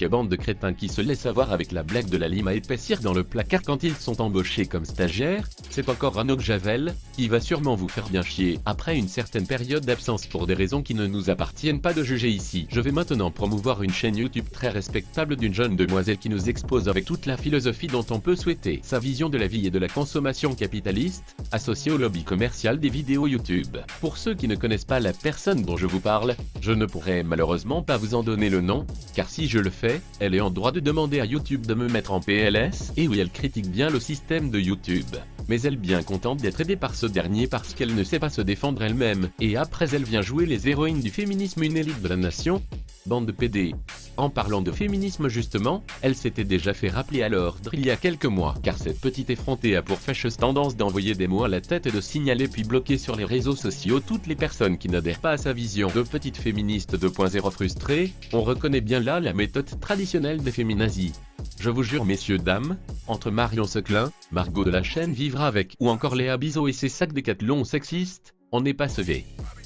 Ok, bande de crétins qui se laissent avoir avec la blague de la lime à épaissir dans le placard quand ils sont embauchés comme stagiaires. C'est encore un autre Javel, qui va sûrement vous faire bien chier après une certaine période d'absence pour des raisons qui ne nous appartiennent pas de juger ici. Je vais maintenant promouvoir une chaîne YouTube très respectable d'une jeune demoiselle qui nous expose avec toute la philosophie dont on peut souhaiter sa vision de la vie et de la consommation capitaliste, associée au lobby commercial des vidéos YouTube. Pour ceux qui ne connaissent pas la personne dont je vous parle, je ne pourrai malheureusement pas vous en donner le nom, car si je le fais, elle est en droit de demander à YouTube de me mettre en PLS, et oui, elle critique bien le système de YouTube. Mais elle est bien contente d'être aidée par ce dernier parce qu'elle ne sait pas se défendre elle-même, et après elle vient jouer les héroïnes du féminisme, une élite de la nation. Bande de PD. En parlant de féminisme justement, elle s'était déjà fait rappeler à l'ordre il y a quelques mois, car cette petite effrontée a pour fâcheuse tendance d'envoyer des mots à la tête et de signaler puis bloquer sur les réseaux sociaux toutes les personnes qui n'adhèrent pas à sa vision de petite féministe 2.0 frustrée. On reconnaît bien là la méthode traditionnelle des féminazis. Je vous jure messieurs dames, entre Marion Seclin, Margot de la chaîne Vivre avec ou encore Léa Bizot et ses sacs décathlon sexistes, on n'est pas sauvé.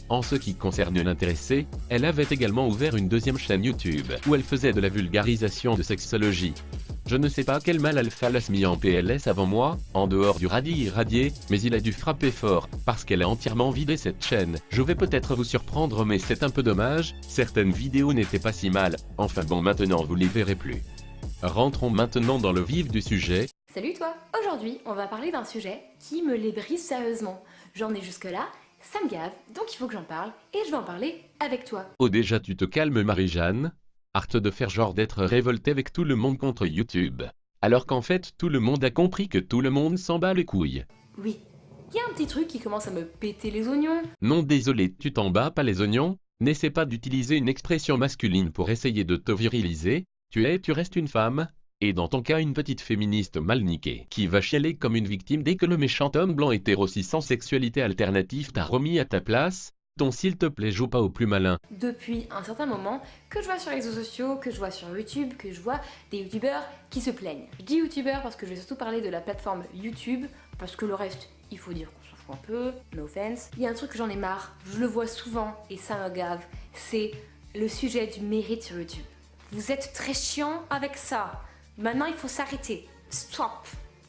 En ce qui concerne l'intéressée, elle avait également ouvert une deuxième chaîne YouTube où elle faisait de la vulgarisation de sexologie. Je ne sais pas quel mal alpha l'a mis en PLS avant moi, en dehors du radis irradié, mais il a dû frapper fort, parce qu'elle a entièrement vidé cette chaîne. Je vais peut-être vous surprendre mais c'est un peu dommage, certaines vidéos n'étaient pas si mal, enfin bon maintenant vous les verrez plus. Rentrons maintenant dans le vif du sujet. Salut toi! Aujourd'hui, on va parler d'un sujet qui me les brise sérieusement. J'en ai jusque-là, ça me gave, donc il faut que j'en parle, et je vais en parler avec toi. Oh déjà tu te calmes Marie-Jeanne, arrête de faire genre d'être révoltée avec tout le monde contre YouTube. Alors qu'en fait tout le monde a compris que tout le monde s'en bat les couilles. Oui, il y a un petit truc qui commence à me péter les oignons. Non désolé, tu t'en bats pas les oignons, n'essaie pas d'utiliser une expression masculine pour essayer de te viriliser, tu restes une femme. Et dans ton cas une petite féministe mal niquée, qui va chialer comme une victime dès que le méchant homme blanc hétéro sans sexualité alternative t'a remis à ta place. Ton s'il te plaît joue pas au plus malin. Depuis un certain moment, que je vois sur les réseaux sociaux, que je vois sur YouTube, que je vois des youtubeurs qui se plaignent. Je dis youtubeurs parce que je vais surtout parler de la plateforme YouTube, parce que le reste, il faut dire qu'on s'en fout un peu, no offense. Il y a un truc que j'en ai marre, je le vois souvent et ça me gave, c'est le sujet du mérite sur YouTube. Vous êtes très chiant avec ça. Maintenant, il faut s'arrêter. Stop.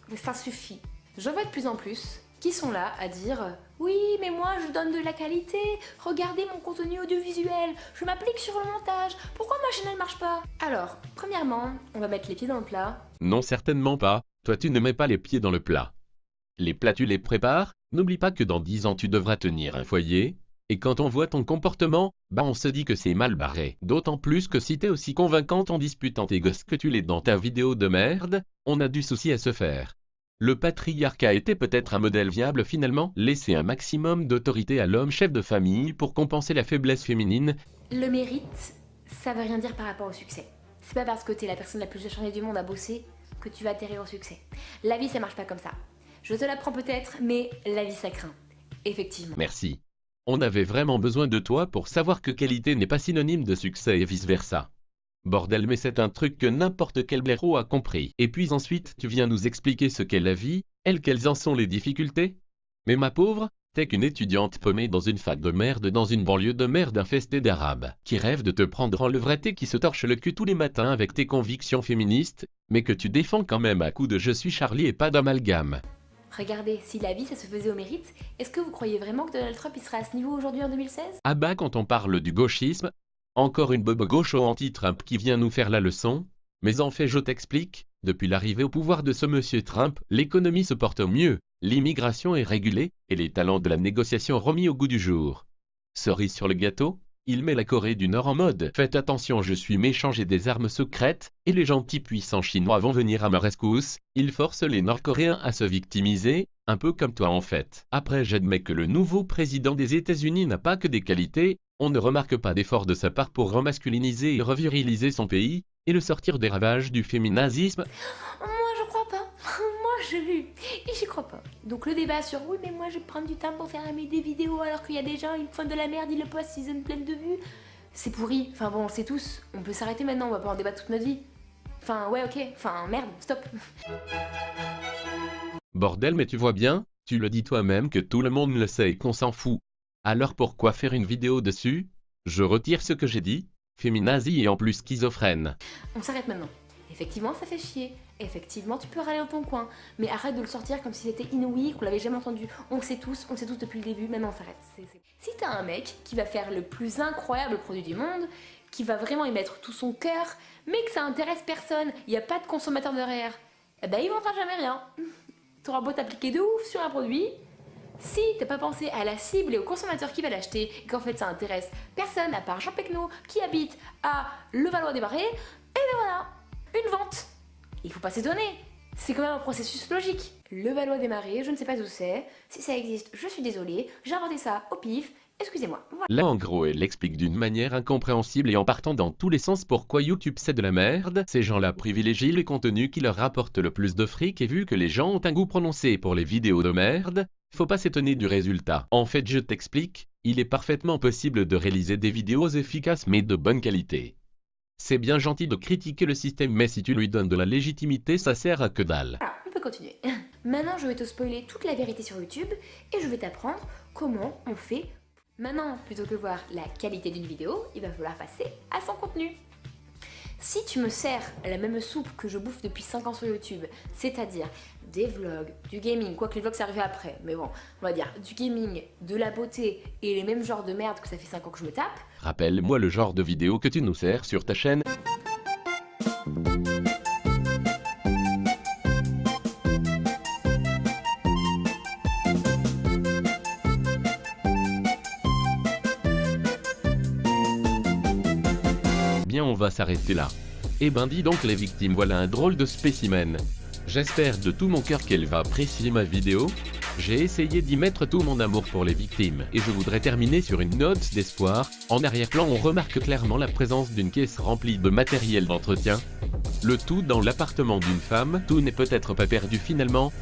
Mais ça suffit. J'en vois de plus en plus qui sont là à dire « Oui, mais moi, je donne de la qualité. Regardez mon contenu audiovisuel. Je m'applique sur le montage. Pourquoi ma chaîne, elle marche pas ?» Alors, premièrement, on va mettre les pieds dans le plat. Non, certainement pas. Toi, tu ne mets pas les pieds dans le plat. Les plats, tu les prépares. N'oublie pas que dans 10 ans, tu devras tenir un foyer. Et quand on voit ton comportement, on se dit que c'est mal barré. D'autant plus que si t'es aussi convaincante en disputant tes gosses que tu l'es dans ta vidéo de merde, on a du souci à se faire. Le patriarcat était peut-être un modèle viable finalement, laisser un maximum d'autorité à l'homme chef de famille pour compenser la faiblesse féminine. Le mérite, ça veut rien dire par rapport au succès. C'est pas parce que t'es la personne la plus acharnée du monde à bosser que tu vas atterrir au succès. La vie, ça marche pas comme ça. Je te l'apprends peut-être, mais la vie, ça craint. Effectivement. Merci. On avait vraiment besoin de toi pour savoir que qualité n'est pas synonyme de succès et vice-versa. Bordel, mais c'est un truc que n'importe quel blaireau a compris. Et puis ensuite, tu viens nous expliquer ce qu'est la vie, quelles en sont les difficultés. Mais ma pauvre, t'es qu'une étudiante paumée dans une fac de merde dans une banlieue de merde infestée d'arabes, qui rêve de te prendre en levrette qui se torche le cul tous les matins avec tes convictions féministes, mais que tu défends quand même à coups de « je suis Charlie » et pas d'amalgame. Regardez, si la vie ça se faisait au mérite, est-ce que vous croyez vraiment que Donald Trump il serait à ce niveau aujourd'hui en 2016 ? Ah bah quand on parle du gauchisme, encore une bobo gaucho anti-Trump qui vient nous faire la leçon, mais en fait je t'explique, depuis l'arrivée au pouvoir de ce monsieur Trump, l'économie se porte au mieux, l'immigration est régulée, et les talents de la négociation remis au goût du jour. Cerise sur le gâteau, il met la Corée du Nord en mode « Faites attention, je suis méchant, j'ai des armes secrètes » et les gentils puissants chinois vont venir à ma rescousse. Il force les Nord-Coréens à se victimiser, un peu comme toi en fait. Après j'admets que le nouveau président des États-Unis n'a pas que des qualités, on ne remarque pas d'effort de sa part pour remasculiniser et reviriliser son pays, et le sortir des ravages du féminazisme. Moi je crois pas. J'y crois pas. Donc le débat sur oui mais moi je vais prendre du temps pour faire des vidéos alors qu'il y a des gens, ils me font de la merde, ils le postent, ils ont une pleine de vues. C'est pourri. Enfin bon, on le sait tous. On peut s'arrêter maintenant, on va pas en débattre toute notre vie. Enfin ouais ok, enfin merde, stop. Bordel mais tu vois bien, tu le dis toi-même que tout le monde le sait et qu'on s'en fout. Alors pourquoi faire une vidéo dessus? Je retire ce que j'ai dit. féminazie et en plus schizophrène. On s'arrête maintenant. Effectivement, ça fait chier. Effectivement, tu peux râler dans ton coin. Mais arrête de le sortir comme si c'était inouï, qu'on l'avait jamais entendu. On le sait tous depuis le début. Maintenant, on s'arrête. Si t'as un mec qui va faire le plus incroyable produit du monde, qui va vraiment y mettre tout son cœur, mais que ça intéresse personne, il n'y a pas de consommateur derrière, eh ben il vendra jamais rien. T'auras beau t'appliquer de ouf sur un produit, si t'as pas pensé à la cible et au consommateur qui va l'acheter, et qu'en fait ça intéresse personne à part Jean Pecno qui habite à Levallois-des-Marais, et ben voilà, une vente. Il faut pas s'étonner, c'est quand même un processus logique. Levallois-des-Marais, je ne sais pas où c'est, si ça existe, je suis désolée, j'ai inventé ça au pif, excusez-moi. Voilà. Là en gros elle explique d'une manière incompréhensible et en partant dans tous les sens pourquoi YouTube c'est de la merde. Ces gens-là privilégient les contenus qui leur rapportent le plus de fric et vu que les gens ont un goût prononcé pour les vidéos de merde, faut pas s'étonner du résultat. En fait je t'explique, il est parfaitement possible de réaliser des vidéos efficaces mais de bonne qualité. C'est bien gentil de critiquer le système mais si tu lui donnes de la légitimité ça sert à que dalle. Voilà, on peut continuer. Maintenant je vais te spoiler toute la vérité sur YouTube et je vais t'apprendre comment on fait. Maintenant, plutôt que voir la qualité d'une vidéo, il va falloir passer à son contenu. Si tu me sers la même soupe que je bouffe depuis 5 ans sur YouTube, c'est-à-dire des vlogs, du gaming, quoique les vlogs c'est arrivé après, mais bon, on va dire du gaming, de la beauté et les mêmes genres de merde que ça fait 5 ans que je me tape. Rappelle-moi le genre de vidéo que tu nous sers sur ta chaîne. Bien on va s'arrêter là. Eh ben dis donc les victimes, voilà un drôle de spécimen. J'espère de tout mon cœur qu'elle va apprécier ma vidéo. J'ai essayé d'y mettre tout mon amour pour les victimes et je voudrais terminer sur une note d'espoir. En arrière-plan on remarque clairement la présence d'une caisse remplie de matériel d'entretien. Le tout dans l'appartement d'une femme, tout n'est peut-être pas perdu finalement.